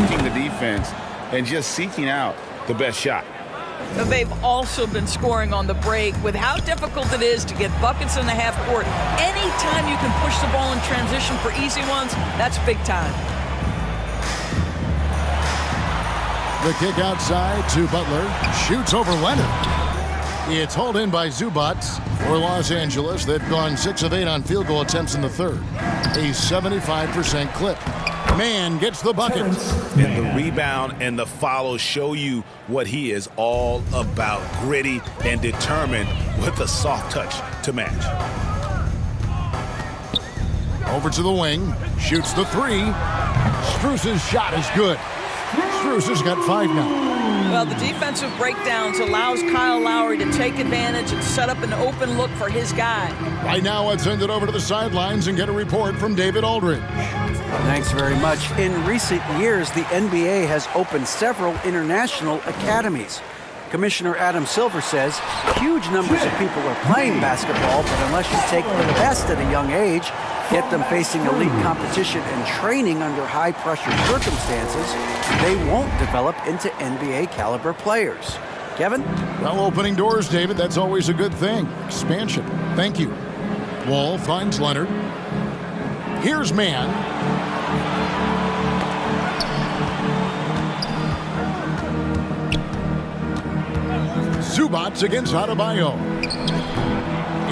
reading the defense and just seeking out the best shot. They've also been scoring on the break. With how difficult it is to get buckets in the half court, anytime you can push the ball in transition for easy ones, that's big time. The kick outside to Butler. Shoots over Leonard. It's hauled in by Zubac for Los Angeles. They've gone 6 of 8 on field goal attempts in the third. A 75% clip. Man gets the bucket. And the rebound and the follow show you what he is all about. Gritty and determined with a soft touch to match. Over to the wing. Shoots the three. Strus's shot is good. Strus has got 5 now. Well, the defensive breakdowns allows Kyle Lowry to take advantage and set up an open look for his guy. Right now, let's send it over to the sidelines and get a report from David Aldridge. Thanks very much. In recent years, the NBA has opened several international academies. Commissioner Adam Silver says huge numbers of people are playing basketball, but unless you take the best at a young age, get them facing elite competition and training under high-pressure circumstances, they won't develop into NBA-caliber players. Kevin? Well, opening doors, David, that's always a good thing. Expansion. Thank you. Wall finds Leonard. Here's man. Zubac against Adebayo.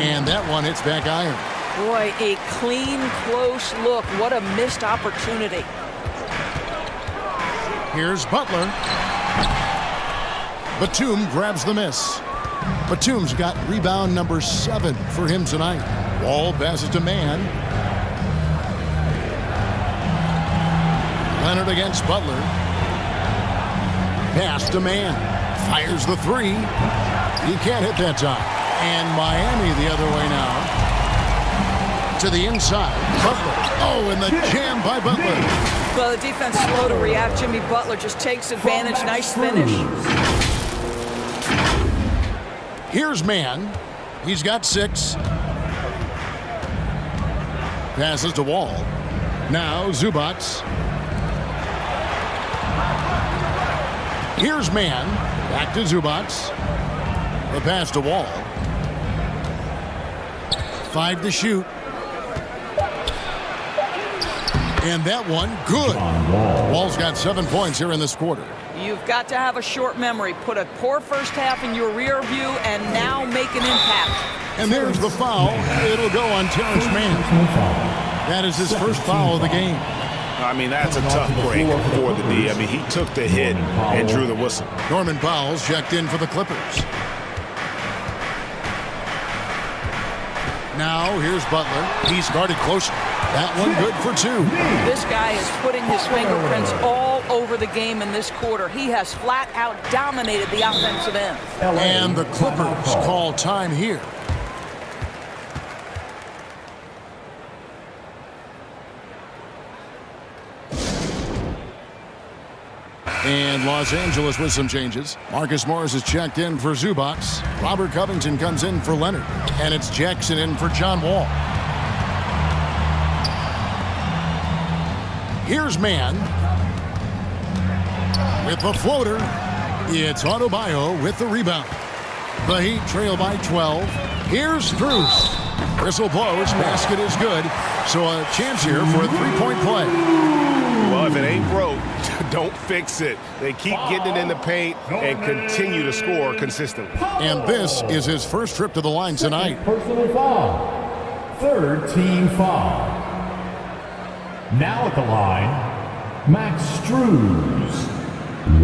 And that one hits back iron. Boy, a clean, close look. What a missed opportunity. Here's Butler. Batum grabs the miss. Batum's got rebound number 7 for him tonight. Wall passes to man. Leonard against Butler. Pass to man. Fires the three. He can't hit that time. And Miami the other way now. To the inside. Butler. Oh, and the jam by Butler. Well, the defense slow to react. Jimmy Butler just takes advantage. Nice finish. Here's man. He's got 6. Passes to Wall. Now Zubac. Here's man. Back to Zubac. The pass to Wall. 5 to shoot. And that one, good. Wall's got 7 points here in this quarter. You've got to have a short memory. Put a poor first half in your rear view and now make an impact. And there's the foul. It'll go on Terrence Mann. That is his first foul of the game. I mean, that's a tough break for the D. I mean, he took the hit and drew the whistle. Norman Powell's checked in for the Clippers. Now, here's Butler. He's guarded closely. That one good for 2. This guy is putting his fingerprints all over the game in this quarter. He has flat out dominated the offensive end. And the Clippers call time here. And Los Angeles with some changes. Marcus Morris is checked in for Zubac. Robert Covington comes in for Leonard. And it's Jackson in for John Wall. Here's man. With the floater, it's Adebayo with the rebound. The Heat trail by 12. Here's Strus. Whistle blows. Basket is good. So a chance here for a 3-point play. Well, if it ain't broke, don't fix it. They keep getting it in the paint and continue to score consistently. And this is his first trip to the line tonight. Personal foul. Third team foul. Now at the line, Max Strus. 1.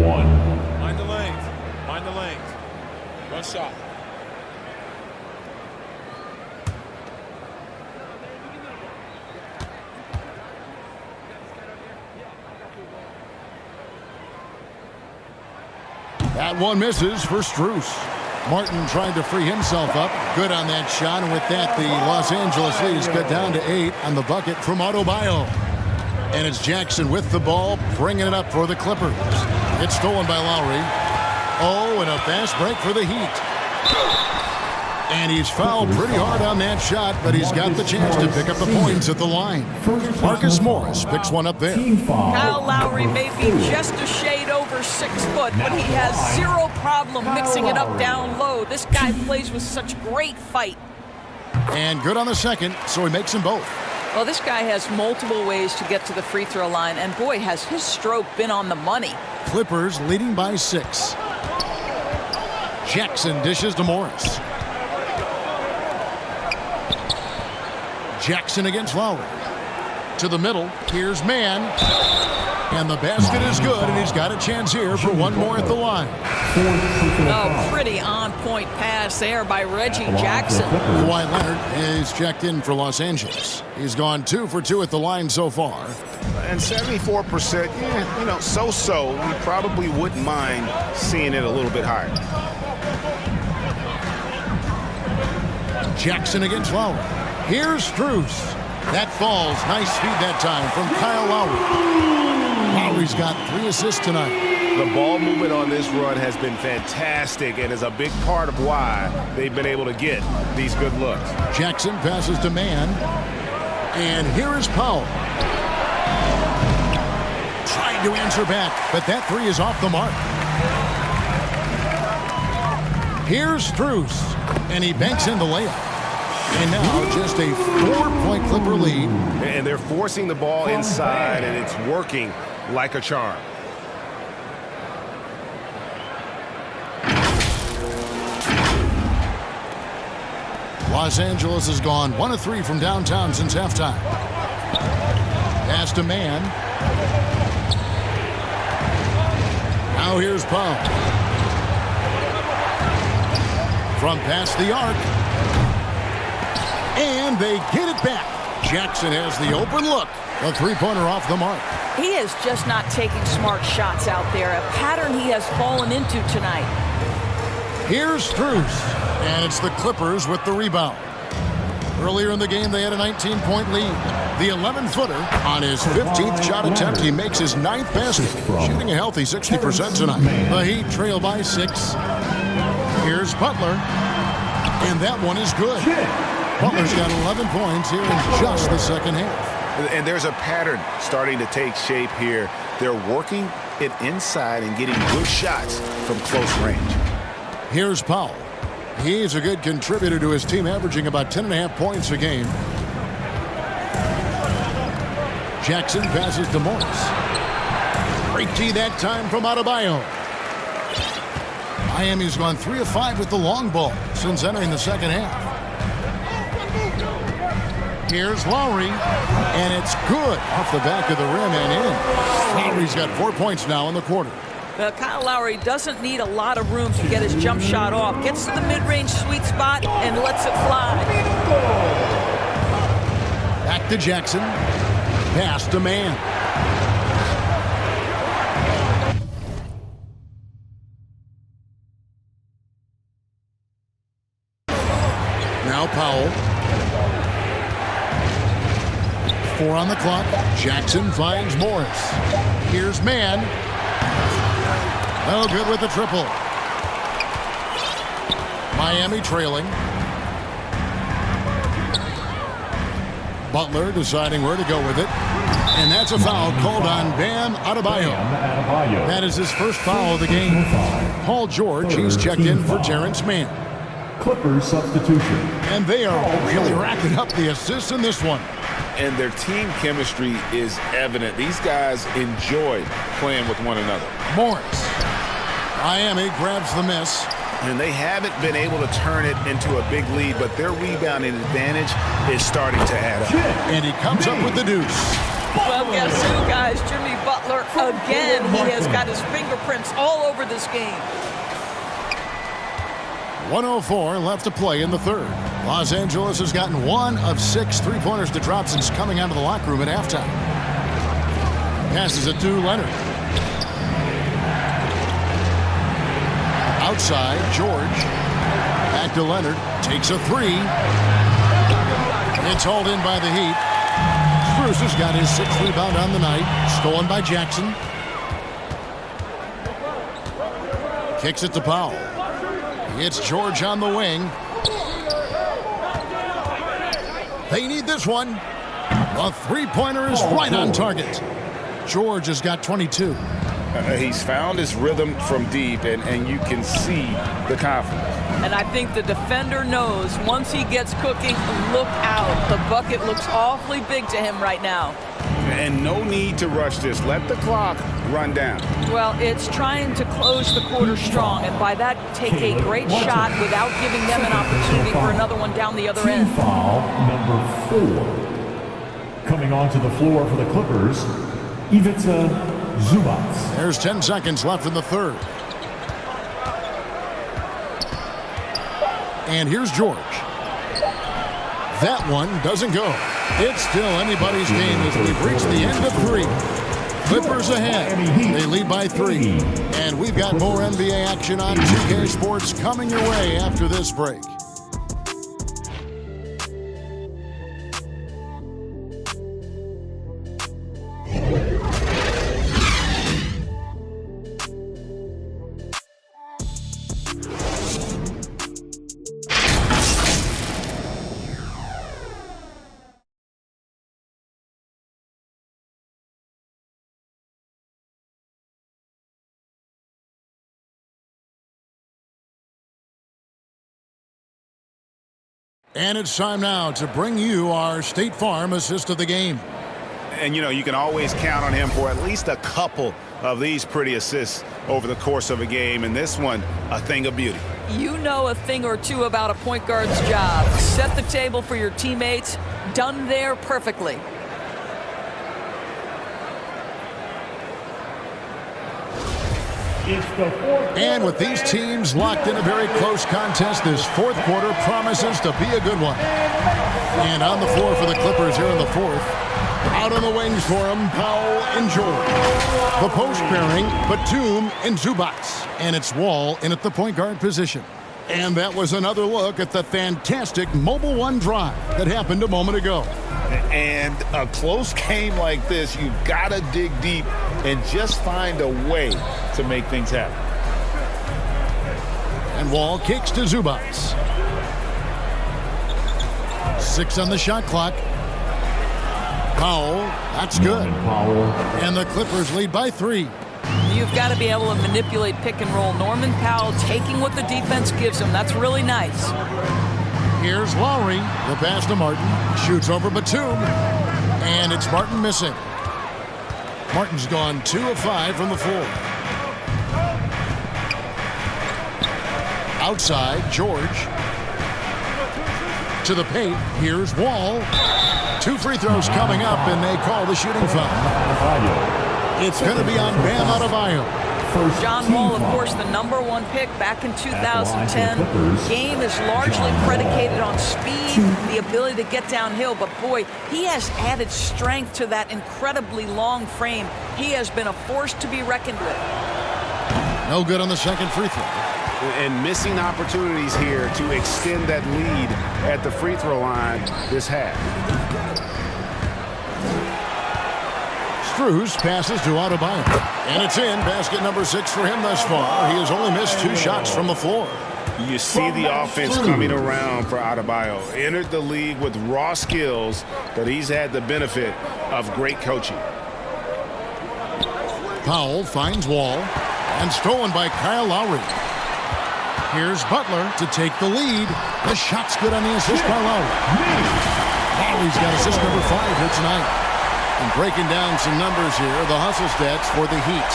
Mind the lanes. Mind the lanes. One shot. That one misses for Strus. Martin trying to free himself up. Good on that shot. And with that, the Los Angeles Leafs cut down to 8 on the bucket from Adebayo. And it's Jackson with the ball, bringing it up for the Clippers. It's stolen by Lowry. Oh, and a fast break for the Heat. And he's fouled pretty hard on that shot, but he's got the chance to pick up the points at the line. Marcus Morris picks one up there. Kyle Lowry may be just a shade over 6 foot, but he has zero problem mixing it up down low. This guy plays with such great fight. And good on the second, so he makes them both. Well, this guy has multiple ways to get to the free throw line, and boy, has his stroke been on the money. Clippers leading by 6. Jackson dishes to Morris. Jackson against Lowry. To the middle. Here's Mann. And the basket is good, and he's got a chance here for one more at the line. Oh, pretty on-point pass there by Reggie Jackson. Kawhi Leonard is checked in for Los Angeles. He's gone 2 for 2 at the line so far. And 74%, so-so. We probably wouldn't mind seeing it a little bit higher. Jackson against Lowry. Here's Strus. That falls. Nice feed that time from Kyle Lowry. Lowry's got 3 assists tonight. The ball movement on this run has been fantastic and is a big part of why they've been able to get these good looks. Jackson passes to Mann. And here is Powell. Trying to answer back, but that 3 is off the mark. Here's Strus. And he banks in the layup. And now just a 4-point Clipper lead. And they're forcing the ball inside, and it's working like a charm. Los Angeles has gone 1 of 3 from downtown since halftime. Pass to Mann. Now here's Powell. From past the arc. And they get it back. Jackson has the open look. A 3-pointer off the mark. He is just not taking smart shots out there, a pattern he has fallen into tonight. Here's Strus. And it's the Clippers with the rebound. Earlier in the game, they had a 19-point lead. The 11-footer on his 15th shot attempt. He makes his 9th basket, shooting a healthy 60% tonight. The Heat trail by 6. Here's Butler. And that one is good. Butler's got 11 points here in just the second half. And there's a pattern starting to take shape here. They're working it inside and getting good shots from close range. Here's Powell. He's a good contributor to his team, averaging about 10.5 points a game. Jackson passes to Morris. Great D that time from Adebayo. Miami's gone 3 of 5 with the long ball since entering the second half. Here's Lowry, and it's good off the back of the rim and in. Lowry's got 4 points now in the quarter. Well, Kyle Lowry doesn't need a lot of room to get his jump shot off. Gets to the mid-range sweet spot and lets it fly. Back to Jackson. Pass to Mann. Now Powell. 4 on the clock. Jackson finds Morris. Here's Mann. No good with the triple. Miami trailing. Butler deciding where to go with it. And that's a foul called on Bam Adebayo. That is his first foul of the game. Paul George, he's checked in for Terrence Mann. Clippers substitution. And they are really racking up the assists in this one. And their team chemistry is evident. These guys enjoy playing with one another. Morris. Miami grabs the miss. And they haven't been able to turn it into a big lead, but their rebounding advantage is starting to add up. And he comes up with the deuce. Well, guess who, guys? Jimmy Butler again. He has got his fingerprints all over this game. 1:04 left to play in the third. Los Angeles has gotten 1 of 6 3-pointers to drop since coming out of the locker room at halftime. Passes it to Leonard. Outside, George. Back to Leonard. Takes a 3. It's hauled in by the Heat. Strus has got his 6th rebound on the night. Stolen by Jackson. Kicks it to Powell. It's George on the wing. They need this one. A three-pointer is right on target. George has got 22. He's found his rhythm from deep, and you can see the confidence. And I think the defender knows once he gets cooking, look out. The bucket looks awfully big to him right now. And no need to rush this. Let the clock run down. Well, it's trying to close the quarter strong, and by that, take a great shot without giving them an opportunity for another one down the other Team end. foul number 4. Coming onto the floor for the Clippers, Ivica Zubac. There's 10 seconds left in the third. And here's George. That one doesn't go. It's still anybody's game as we've reached the end of 3. Clippers ahead. They lead by 3. And we've got more NBA action on 2K Sports coming your way after this break. And it's time now to bring you our State Farm assist of the game. And, you know, you can always count on him for at least a couple of these pretty assists over the course of a game. And this one, a thing of beauty. You know a thing or two about a point guard's job. Set the table for your teammates. Done there perfectly. And with these teams locked in a very close contest, this fourth quarter promises to be a good one. And on the floor for the Clippers here in the fourth. Out on the wings for them, Powell and George. The post pairing, Batum and Zubac. And it's Wall in at the point guard position. And that was another look at the fantastic Mobile One drive that happened a moment ago. And a close game like this, you've got to dig deep and just find a way to make things happen. And Wall kicks to Zubac. 6 on the shot clock. Powell, that's good. And the Clippers lead by 3. You've got to be able to manipulate pick and roll. Norman Powell taking what the defense gives him. That's really nice. Here's Lowry. The pass to Martin. Shoots over Batum. And it's Martin missing. Martin's gone 2 of 5 from the floor. Outside, George. To the paint. Here's Wall. 2 free throws coming up, and they call the shooting foul. It's going to be on Bam Adebayo. John Wall, of course, the #1 pick back in 2010. Game is largely predicated on speed, the ability to get downhill. But, boy, he has added strength to that incredibly long frame. He has been a force to be reckoned with. No good on the second free throw. And missing opportunities here to extend that lead at the free throw line this half. Strus passes to Adebayo. And it's in. Basket number 6 for him thus far. He has only missed 2 shots from the floor. You see the offense coming around for Adebayo. Entered the league with raw skills, but he's had the benefit of great coaching. Powell finds Wall. And stolen by Kyle Lowry. Here's Butler to take the lead. The shot's good on the assist by Lowry. Lowry's got assist number 5 here tonight. And breaking down some numbers here, the hustle stats for the Heat.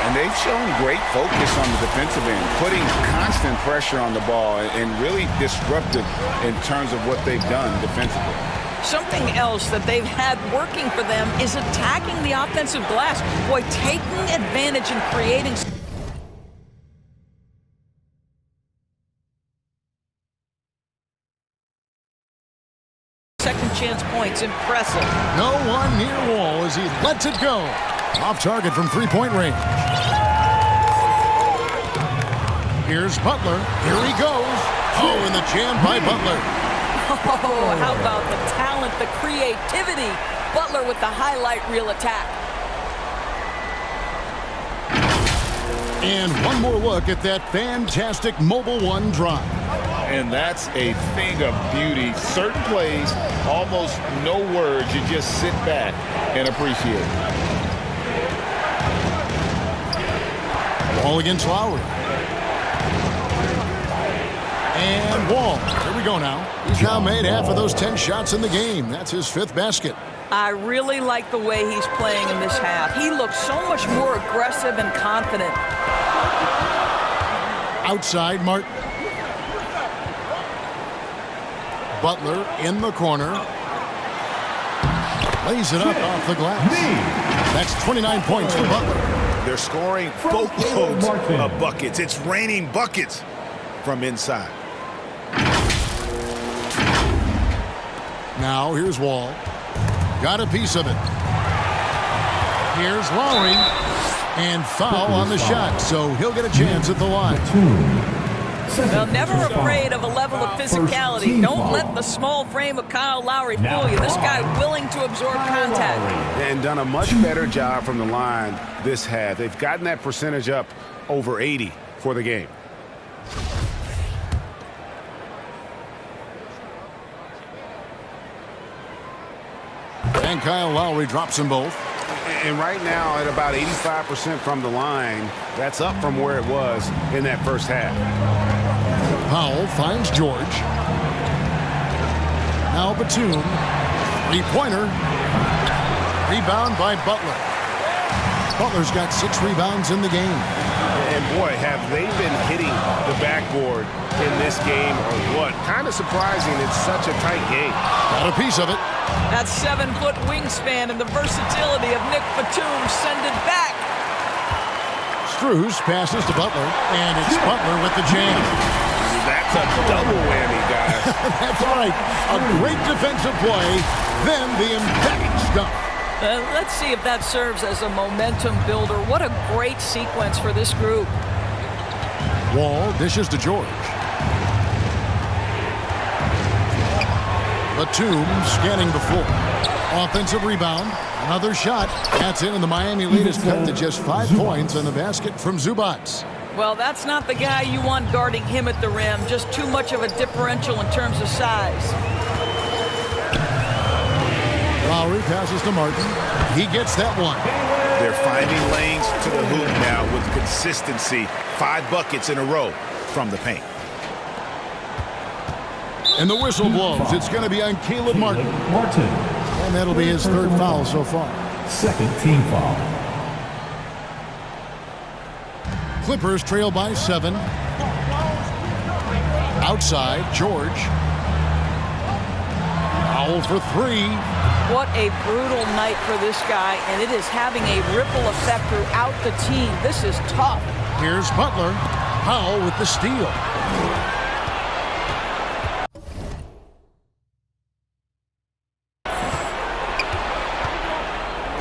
And they've shown great focus on the defensive end, putting constant pressure on the ball and really disruptive in terms of what they've done defensively. Something else that they've had working for them is attacking the offensive glass. Boy, taking advantage and creating second chance points. Impressive. No one near Wall as he lets it go. Off target from three-point range. Here's Butler. Here he goes. Oh, and the jam by Butler. Oh, how about the talent, the creativity. Butler with the highlight reel attack. And one more look at that fantastic Mobile One drive. And that's a thing of beauty. Certain plays, almost no words. You just sit back and appreciate it. Wall against Lowry. And Wall. Here we go now. He's now made half of those 10 shots in the game. That's his 5th basket. I really like the way he's playing in this half. He looks so much more aggressive and confident. Outside, Martin. Butler in the corner. Lays it up off the glass. That's 29 points for Butler. They're scoring boatloads of buckets. It's raining buckets from inside. Now here's Wall. Got a piece of it. Here's Lowry. And foul on the shot, so he'll get a chance at the line. Well, never afraid of a level of physicality. Don't let the small frame of Kyle Lowry fool you. This guy willing to absorb contact. And done a much better job from the line this half. They've gotten that percentage up over 80 for the game. And Kyle Lowry drops them both. And right now at about 85% from the line, that's up from where it was in that first half. Powell finds George. Now Batum. 3-pointer. Rebound by Butler. Butler's got 6 rebounds in the game. And boy, have they been hitting the backboard in this game or what? Kind of surprising. It's such a tight game. Got a piece of it. That 7-foot wingspan and the versatility of Nick Batum send it back. Strus passes to Butler, and it's Butler with the jam. That's a double whammy, guys. That's right. A great defensive play, then the emphatic stuff. Let's see if that serves as a momentum builder. What a great sequence for this group. Wall dishes to George. Batum scanning the floor. Offensive rebound. Another shot. That's in, and the Miami lead is cut to just 5 points on the basket from Zubac. Well, that's not the guy you want guarding him at the rim. Just too much of a differential in terms of size. Lowry passes to Martin. He gets that one. They're finding lanes to the hoop now with consistency. 5 buckets in a row from the paint. And the whistle blows. It's going to be on Caleb Martin. And that'll be his 3rd foul so far. 2nd team foul. Clippers trail by 7. Outside, George. Foul for 3. What a brutal night for this guy, and it is having a ripple effect throughout the team. This is tough. Here's Butler. Powell with the steal.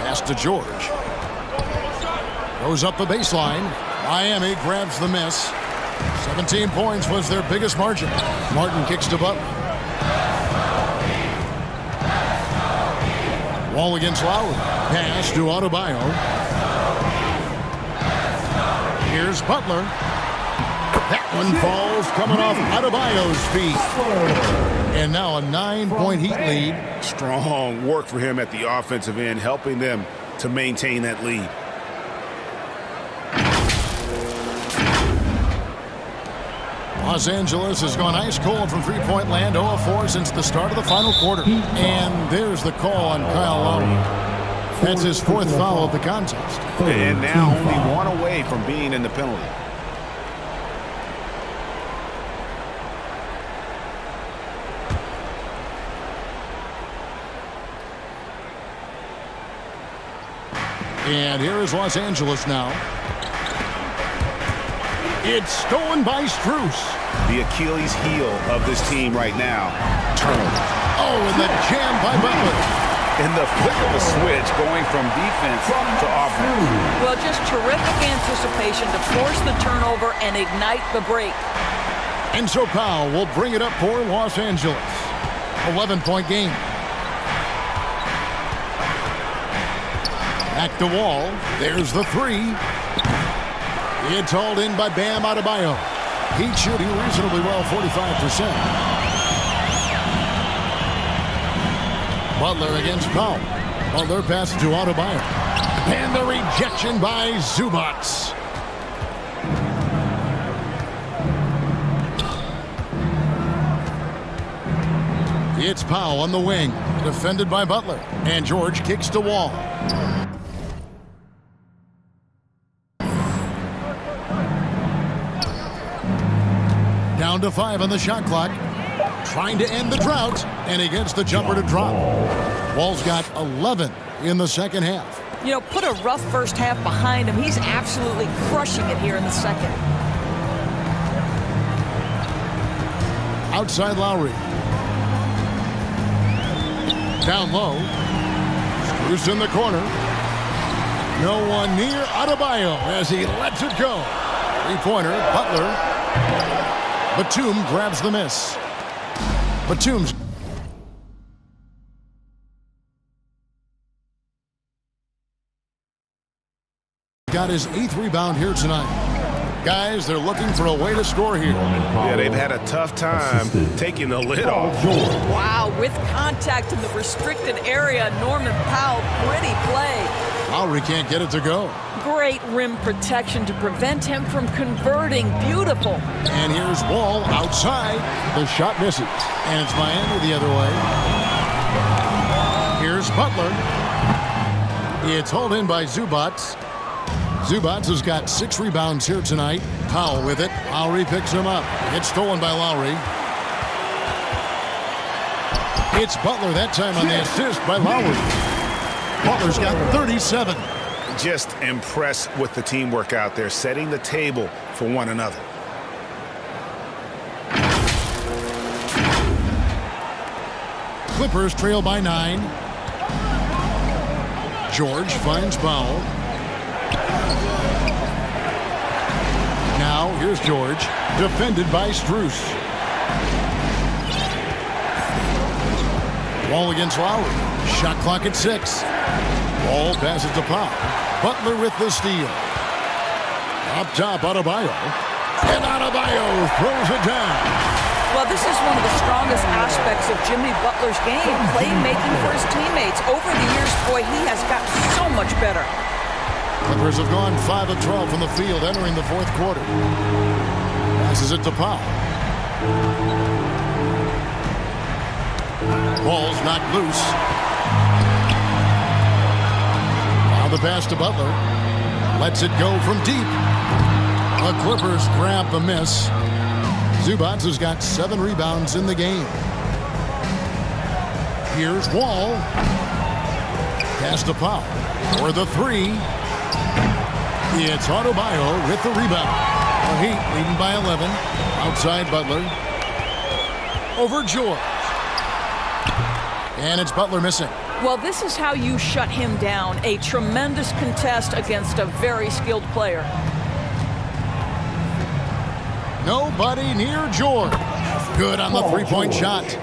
Pass to George. Goes up the baseline. Miami grabs the miss. 17 points was their biggest margin. Martin kicks to Butler. Wall against Lowry. Pass to Adebayo. Here's Butler. That one falls coming off Adebayo's feet. And now a 9-point Heat lead. Strong work for him at the offensive end, helping them to maintain that lead. Los Angeles has gone ice cold from three-point land, 0-4 since the start of the final quarter. And there's the call on Kyle Lowry. That's his 4th foul of the contest. And now only 1 away from being in the penalty. And here is Los Angeles now. It's stolen by Strus. The Achilles heel of this team right now, turnovers. Oh, and the jam by Butler. And the flip of a switch going from defense to offense. Well, just terrific anticipation to force the turnover and ignite the break. And so Powell will bring it up for Los Angeles. 11-point game. Back to Wall. There's the 3. It's hauled in by Bam Adebayo. He's shooting reasonably well, 45%. Butler against Powell. Butler passes to Adebayo. And the rejection by Zubac. It's Powell on the wing, defended by Butler. And George kicks to Wall. Down to 5 on the shot clock. Trying to end the drought, and he gets the jumper to drop. Wall's got 11 in the second half. You know, put a rough first half behind him. He's absolutely crushing it here in the second. Outside Lowry. Down low. Screws in the corner. No one near Adebayo as he lets it go. Three-pointer, Butler. Batum grabs the miss. Batum's got his 8th rebound here tonight. Guys, they're looking for a way to score here. Yeah, they've had a tough time taking the lid off. Wow, with contact in the restricted area, Norman Powell, pretty play. Lowry can't get it to go. Great rim protection to prevent him from converting. Beautiful. And here's Wall outside. The shot misses. And it's Miami the other way. Here's Butler. It's hauled in by Zubac. Zubac has got 6 rebounds here tonight. Powell with it. Lowry picks him up. It's stolen by Lowry. It's Butler that time on the assist by Lowry. Butler's got 37. Just impressed with the teamwork out there, setting the table for one another. Clippers trail by 9. George finds Powell. Now here's George, defended by Strus. Wall against Lowry. Shot clock at 6. Wall passes to Powell. Butler with the steal. Up top, Adebayo. And Adebayo throws it down. Well, this is one of the strongest aspects of Jimmy Butler's game, playmaking for his teammates. Over the years, boy, he has gotten so much better. Clippers have gone 5 of 12 from the field entering the 4th quarter. Passes it to Powell. Ball's knocked loose. Now the pass to Butler. Lets it go from deep. The Clippers grab the miss. Zubac has got 7 rebounds in the game. Here's Wall. Pass to Powell for the 3. It's Adebayo with the rebound. The Heat leading by 11. Outside Butler. Over George. And it's Butler missing. Well, this is how you shut him down. A tremendous contest against a very skilled player. Nobody near George. Good on the 3-point shot.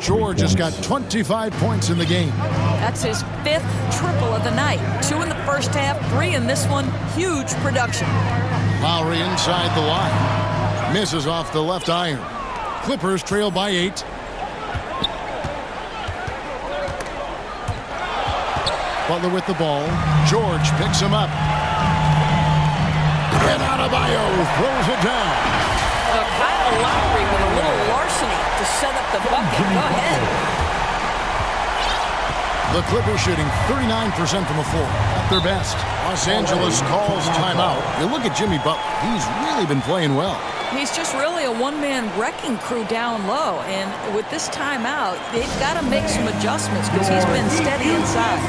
George has got 25 points in the game. That's his 5th triple of the night. 2 in the first half, 3 in this one. Huge production. Lowry inside the line. Misses off the left iron. Clippers trail by 8. Butler with the ball. George picks him up. And Adebayo throws it down. Kyle Lowry with a little larceny to set up the bucket. Go ahead. The Clippers shooting 39% from the floor at their best. Los Angeles calls timeout. You look at Jimmy Butler. He's really been playing well. He's just really a one-man wrecking crew down low. And with this timeout, they've got to make some adjustments because he's been steady inside.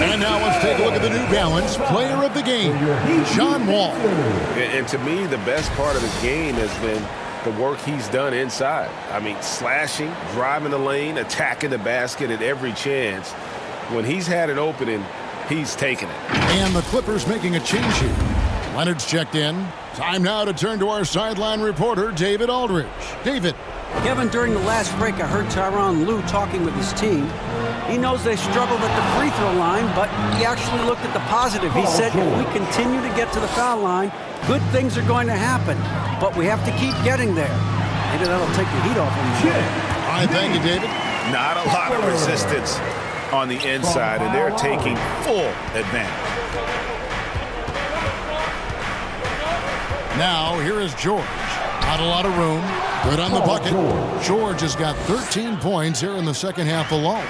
And now let's take a look at the New Balance player of the game, John Wall. And to me, the best part of his game has been the work he's done inside. I mean, slashing, driving the lane, attacking the basket at every chance. When he's had an opening, he's taken it. And the Clippers making a change here. Leonard's checked in. Time now to turn to our sideline reporter, David Aldridge. David. Kevin, during the last break, I heard Tyronn Lue talking with his team. He knows they struggled at the free throw line, but he actually looked at the positive. He said, if we continue to get to the foul line, good things are going to happen, but we have to keep getting there. Maybe that'll take the heat off him. All right, thank you, David. Not a lot of resistance on the inside, and they're taking full advantage. Now, here is George. Not a lot of room. Good on the bucket. George has got 13 points here in the second half alone.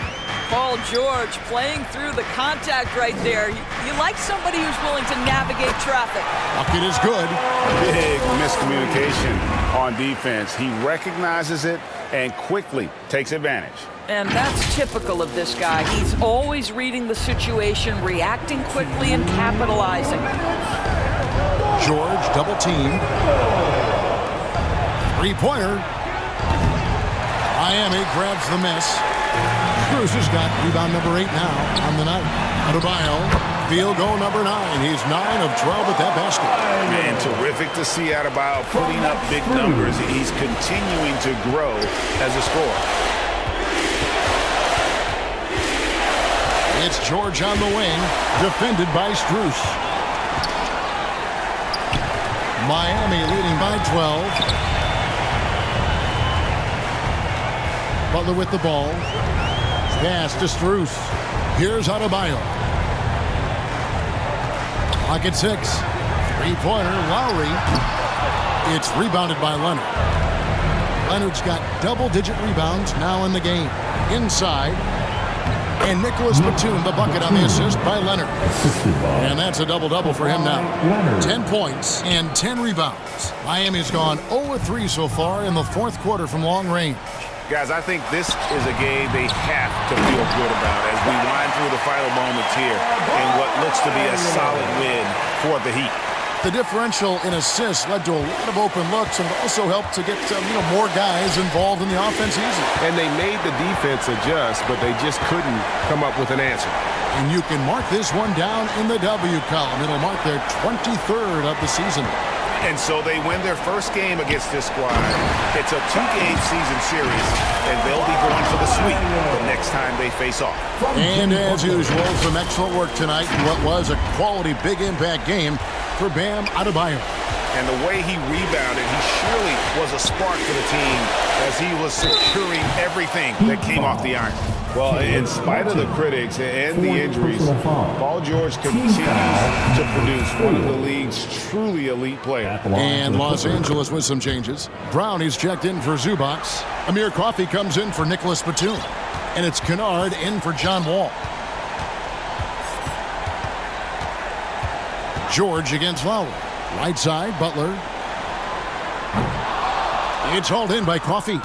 Paul George playing through the contact right there. You like somebody who's willing to navigate traffic. Bucket is good. Big miscommunication on defense. He recognizes it and quickly takes advantage. And that's typical of this guy. He's always reading the situation, reacting quickly, and capitalizing. George double teamed. Three-pointer. Miami grabs the miss. Strus has got rebound number 8 now on the night. Adebayo, field goal number 9. He's 9 of 12 at that basket. Man, terrific to see Adebayo putting up big numbers. He's continuing to grow as a scorer. It's George on the wing, defended by Strus. Miami leading by 12. Butler with the ball. Pass to Strus. Here's Adebayo. Clock at 6. Three-pointer, Lowry. It's rebounded by Leonard. Leonard's got double-digit rebounds now in the game. Inside. And Nicholas Batum, the bucket on the assist by Leonard. And that's a double-double for him now. 10 points and 10 rebounds. Miami's gone 0-3 so far in the fourth quarter from long range. Guys, I think this is a game they have to feel good about as we wind through the final moments here in what looks to be a solid win for the Heat. The differential in assists led to a lot of open looks and also helped to get more guys involved in the offense easy. And they made the defense adjust, but they just couldn't come up with an answer. And you can mark this one down in the W column. It'll mark their 23rd of the season. And so they win their first game against this squad. It's a 2-game season series, and they'll be going for the sweep the next time they face off. And as usual, some excellent work tonight in what was a quality big impact game for Bam Adebayo. And the way he rebounded, he surely was a spark for the team as he was securing everything that came off the iron. Well, in spite of the critics and the injuries, Paul George continues to produce one of the league's truly elite players. And Los Angeles with some changes. Brownie's checked in for Zubac. Amir Coffey comes in for Nicholas Batum. And it's Kennard in for John Wall. George against Lowry. Right side, Butler. It's hauled in by Coffey.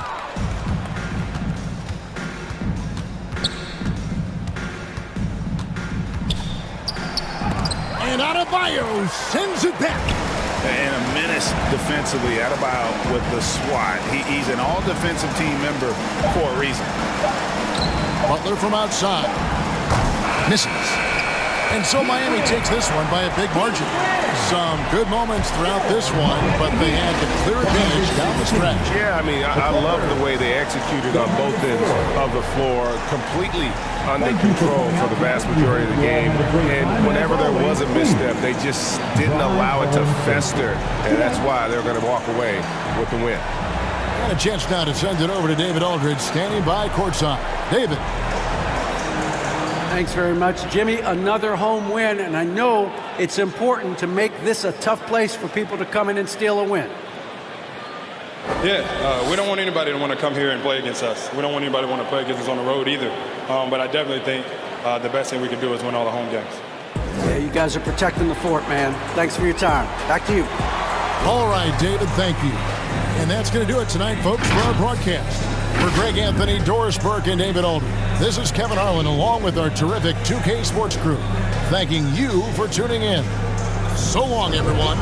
And Adebayo sends it back. And a menace defensively. Adebayo with the swat. He's an all-defensive team member for a reason. Butler from outside. Misses. And so Miami takes this one by a big margin. Some good moments throughout this one, but they had the clear advantage down the stretch. Yeah, I mean, I love the way they executed on both ends of the floor, completely under control for the vast majority of the game. And whenever there was a misstep, they just didn't allow it to fester. And that's why they're going to walk away with the win. And a chance now to send it over to David Aldridge, standing by courtside. David. Thanks very much, Jimmy. Another home win, and I know it's important to make this a tough place for people to come in and steal a win. Yeah, we don't want anybody to want to come here and play against us. We don't want anybody to want to play against us on the road either. But I definitely think the best thing we can do is win all the home games. Yeah, you guys are protecting the fort, man. Thanks for your time. Back to you. All right, David, thank you. And that's going to do it tonight, folks, for our broadcast. For Greg Anthony, Doris Burke, and David Aldridge, this is Kevin Harlan along with our terrific 2K Sports crew, thanking you for tuning in. So long, everyone.